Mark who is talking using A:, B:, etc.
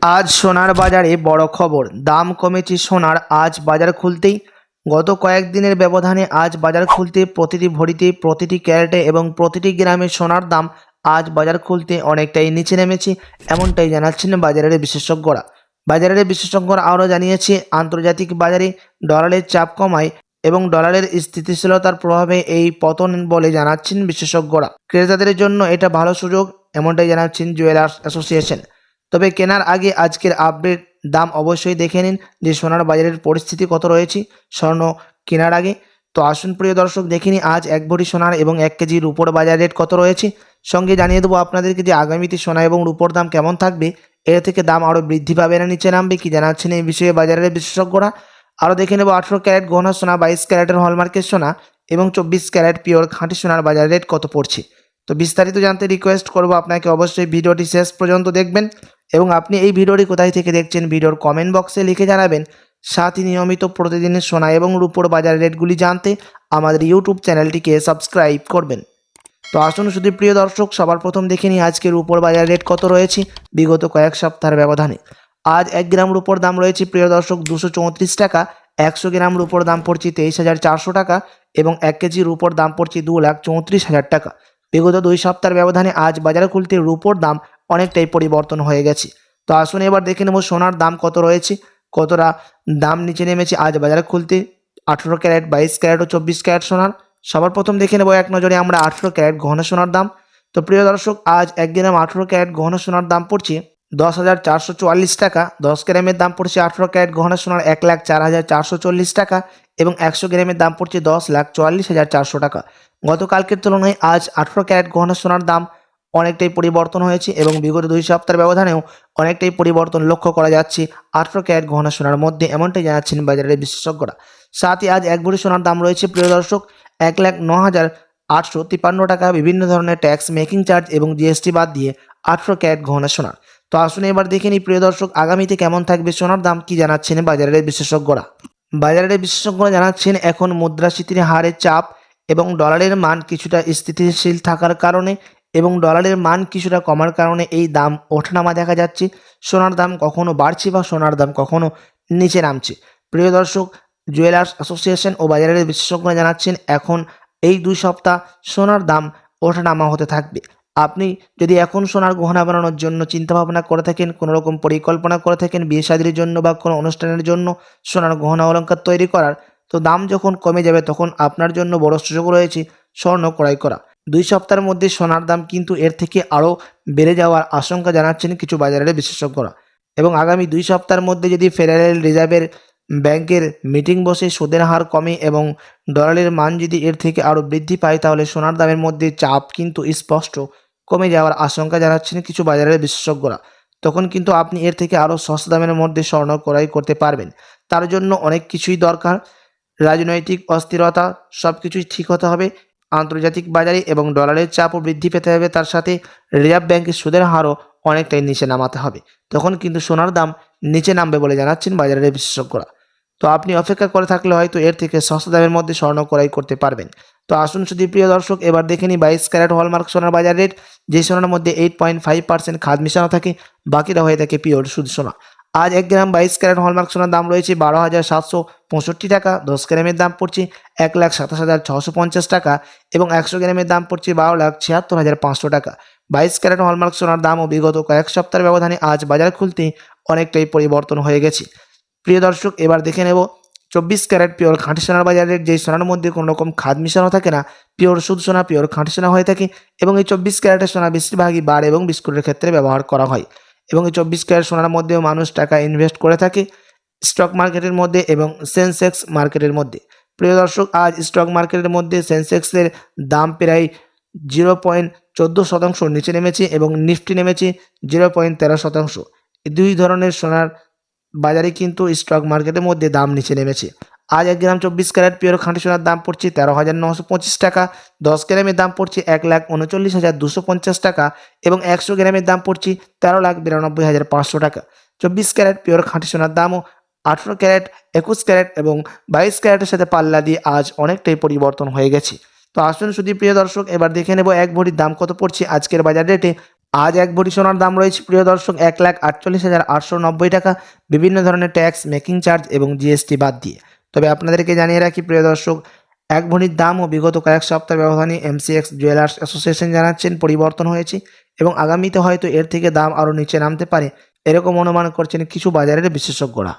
A: আজ সোনার বাজারে বড় খবর, দাম কমেছে সোনার আজ বাজার খুলতেই। গত কয়েকদিনের ব্যবধানে আজ বাজার খুলতে প্রতিটি ভরিতে, প্রতিটি ক্যারেটে এবং প্রতিটি গ্রামে সোনার দাম আজ বাজার খুলতে অনেকটাই নিচে নেমেছে, এমনটাই জানাচ্ছেন বাজারের বিশেষজ্ঞরা। বাজারের বিশেষজ্ঞরা আরও জানিয়েছে, আন্তর্জাতিক বাজারে ডলারের চাপ কমায় এবং ডলারের স্থিতিশীলতার প্রভাবে এই পতন বলে জানাচ্ছেন বিশেষজ্ঞরা। ক্রেতাদের জন্য এটা ভালো সুযোগ, এমনটাই জানাচ্ছেন জুয়েলার্স অ্যাসোসিয়েশন। তবে কেনার আগে আজকের আপডেট দাম অবশ্যই দেখে নিন যে সোনার বাজারের পরিস্থিতি কত রয়েছে স্বর্ণ কেনার আগে। তো আসুন প্রিয় দর্শক, দেখে নিই আজ এক ভরি সোনার এবং 1 কেজি রূপোর বাজার রেট কত রয়েছে। সঙ্গে জানিয়ে দেবো আপনাদেরকে যে আগামীতে সোনা এবং রূপোর দাম কেমন থাকবে, এর থেকে দাম আরও বৃদ্ধি পাবে না নিচে নামবে, কি জানাচ্ছেন এই বিষয়ে বাজারের বিশেষজ্ঞরা। আরও দেখে নেব 18 ক্যারেট গহনা সোনা, 22 ক্যারেটের হলমার্কের সোনা এবং 24 ক্যারেট পিওর খাঁটি সোনার বাজার রেট কত পড়ছে। তো বিস্তারিত জানতে রিকোয়েস্ট করব আপনাকে অবশ্যই ভিডিওটি শেষ পর্যন্ত দেখবেন এবং আপনি এই ভিডিওটি কোথায় থেকে দেখছেন ভিডিওর কমেন্ট বক্সে লিখে জানাবেন। সাথে নিয়মিত প্রতিদিনের সোনা এবং রূপোর বাজার রেটগুলি জানতে আমাদের ইউটিউব চ্যানেলটিকে সাবস্ক্রাইব করবেন। তো আসুন শুধু প্রিয় দর্শক, সবার প্রথম দেখে নিই আজকে রূপোর বাজার রেট কত রয়েছে বিগত কয়েক সপ্তাহের ব্যবধানে। আজ 1 গ্রাম রূপোর দাম রয়েছে প্রিয় দর্শক 234 টাকা, 100 গ্রাম রূপোর দাম পড়ছে 23,400 টাকা এবং 1 কেজি রূপোর দাম পড়ছে 2,34,000 টাকা। বিগত 2 সপ্তাহের ব্যবধানে আজ বাজারে খুলতে রূপোর দাম অনেকটাই পরিবর্তন হয়ে গেছে। তো আসুন এবার দেখে নেব সোনার দাম কত রয়েছে, কতটা দাম নিচে নেমেছে আজ বাজারে খুলতে 18 ক্যারেট, 22 ক্যারেট ও 24 ক্যারেট সোনার। সবার প্রথম দেখে নেব এক নজরে আমরা 18 ক্যারেট গহনা সোনার দাম। তো প্রিয় দর্শক, আজ 1 গ্রাম 18 ক্যারেট গহনা সোনার দাম পড়ছে 10,444 টাকা। 10 গ্রামের দাম পড়ছে 18 ক্যারেট গহনা সোনার 1,04,440 টাকা এবং 100 গ্রামের দাম পড়ছে 10,44,400 টাকা। গতকালকের তুলনায় আজ 18 ক্যারেট গহনা সোনার দাম অনেকটাই পরিবর্তন হয়েছে এবং বিগত 2 সপ্তাহের ব্যবধানেও অনেকটাই পরিবর্তন লক্ষ্য করা যাচ্ছে 18 ক্যারেট গহনা সোনার মধ্যে, এমনটাই জানাচ্ছেন বাজারের বিশেষজ্ঞরা। সাথে আজ এক ভরি সোনার দাম রয়েছে প্রিয় দর্শক 1,09,853 টাকা, বিভিন্ন ধরনের ট্যাক্স, মেকিং চার্জ এবং জিএসটি বাদ দিয়ে 18 ক্যারেট গহনা সোনার। তো আসুন এবার দেখে নিই প্রিয় দর্শক আগামীতে কেমন থাকবে সোনার দাম, কি জানাচ্ছেন বাজারের বিশেষজ্ঞরা। বাজারের বিশেষজ্ঞরা জানাচ্ছেন, এখন মুদ্রাস্ফীতির হারের চাপ এবং ডলারের মান কিছুটা স্থিতিশীল থাকার কারণে এবং ডলারের মান কিছুটা কমার কারণে এই দাম ওঠানামা দেখা যাচ্ছে। সোনার দাম কখনো বাড়ছে বা সোনার দাম কখনো নিচে নামছে। প্রিয় দর্শক, জুয়েলার্স অ্যাসোসিয়েশন ও বাজারের বিশেষজ্ঞরা জানাচ্ছেন, এখন এই 2 সপ্তাহ সোনার দাম ওঠানামা হতে থাকবে। আপনি যদি এখন সোনার গহনা বানানোর জন্য চিন্তাভাবনা করে থাকেন, কোনো রকম পরিকল্পনা করে থাকেন বিয়ে শাদীর জন্য বা কোনো অনুষ্ঠানের জন্য সোনার গহনা অলংকার তৈরি করার, তো দাম যখন কমে যাবে তখন আপনার জন্য বড় সুযোগ রয়েছে স্বর্ণ ক্রয় করা। 2 সপ্তাহের মধ্যে সোনার দাম কিন্তু এর থেকে আরও বেড়ে যাওয়ার আশঙ্কা জানাচ্ছেন কিছু বাজারের বিশেষজ্ঞরা এবং আগামী 2 সপ্তাহের মধ্যে যদি ফেডারেল রিজার্ভের ব্যাংকের মিটিং বসে সুদের হার কমে এবং ডলারের মান যদি এর থেকে আরও বৃদ্ধি পায়, তাহলে সোনার দামের মধ্যে চাপ কিন্তু স্পষ্ট কমে যাওয়ার আশঙ্কা জানাচ্ছেন কিছু বাজারের বিশেষজ্ঞরা। তখন কিন্তু আপনি এর থেকে আরও সস্তা দামের মধ্যে স্বর্ণ ক্রয় করতে পারবেন। তার জন্য অনেক কিছুই দরকার, রাজনৈতিক অস্থিরতা সব কিছুই ঠিক হতে হবে, আন্তর্জাতিক বাজারে এবং ডলারের চাপও বৃদ্ধি পেতে হবে, তার সাথে রিজার্ভ ব্যাংকের সুদের হারও অনেকটাই নিচে নামাতে হবে। তখন কিন্তু সোনার দাম নিচে নামবে বলে জানাচ্ছেন বাজারের বিশেষজ্ঞরা। তো আপনি অপেক্ষা করে থাকলে হয়তো এর থেকে সস্তা দামের মধ্যে স্বর্ণ ক্রয় করতে পারবেন। তো আসুন শুধু প্রিয় দর্শক এবার দেখে নিই 22 ক্যারেট হলমার্ক সোনার বাজার রেট, যে সোনার মধ্যে 8.5% খাদ মিশানো থাকে, বাকিটা হয়ে থাকে পিওর শুধু সোনা। আজ 1 গ্রাম 22 ক্যারেট হলমার্ক সোনার দাম রয়েছে 12,765 টাকা। 10 গ্রামের দাম পড়ছে 1,27,650 টাকা এবং 100 গ্রামের দাম পড়ছে 12,76,500 টাকা। 22 ক্যারেট হলমার্ক সোনার দামও বিগত কয়েক সপ্তাহের ব্যবধানে আজ বাজার খুলতে অনেকটাই পরিবর্তন হয়ে গেছে। প্রিয় দর্শক, এবার দেখে নেব 24 ক্যারেট পিওর খাঁটি সোনার বাজার রেট, যেই সোনার মধ্যে কোনো রকম খাদ মিশানো থাকে না, পিওর শুদ্ধ সোনা, পিওর খাঁটি সোনা হয়ে থাকে এবং এই 24 ক্যারেটের সোনা বেশিরভাগই বার এবং বিস্কুটের ক্ষেত্রে ব্যবহার করা হয় এবং এই 24 ক্যারেট সোনার মধ্যেও মানুষ টাকা ইনভেস্ট করে থাকে স্টক মার্কেটের মধ্যে এবং সেন্সেক্স মার্কেটের মধ্যে। প্রিয় দর্শক, আজ স্টক মার্কেটের মধ্যে সেন্সেক্সের দাম প্রায় 0.14% নিচে নেমেছে এবং নিফটি নেমেছে 0.13%। এই 2 ধরনের সোনার বাজারে কিন্তু স্টক মার্কেটের মধ্যে দাম নিচে নেমেছে। আজ 1 গ্রাম 24 ক্যারেট পিওর খাঁটি সোনার দাম পড়ছে 13,925 টাকা। 10 গ্রামের দাম পড়ছে 1,39,250 টাকা এবং 100 গ্রামের দাম পড়ছে 13,92,500 টাকা। 24 ক্যারেট পিওর খাঁটি সোনার দামও 18 ক্যারেট, 21 ক্যারেট এবং 22 ক্যারেটের সাথে পাল্লা দিয়ে আজ অনেকটাই পরিবর্তন হয়ে গেছে। তো আসুন শুধু প্রিয় দর্শক এবার দেখে নেব 1 ভরির দাম কত পড়ছে আজকের বাজার রেটে আজ এক ভরি সোনার দাম রয়েছে প্রিয় দর্শক 1,48,890 টাকা, বিভিন্ন ধরনের ট্যাক্স, মেকিং চার্জ এবং জিএসটি বাদ দিয়ে। তবে আপনাদেরকে জানিয়ে রাখি প্রিয় দর্শক, এক ভরির দাম ও বিগত কয়েক সপ্তাহ ব্যবধানে এমসিএক্স জুয়েলার্স অ্যাসোসিয়েশন জানাচ্ছেন পরিবর্তন হয়েছে এবং আগামীতে হয়তো এর থেকে দাম আরও নিচে নামতে পারে, এরকম অনুমান করছেন কিছু বাজারের বিশেষজ্ঞরা।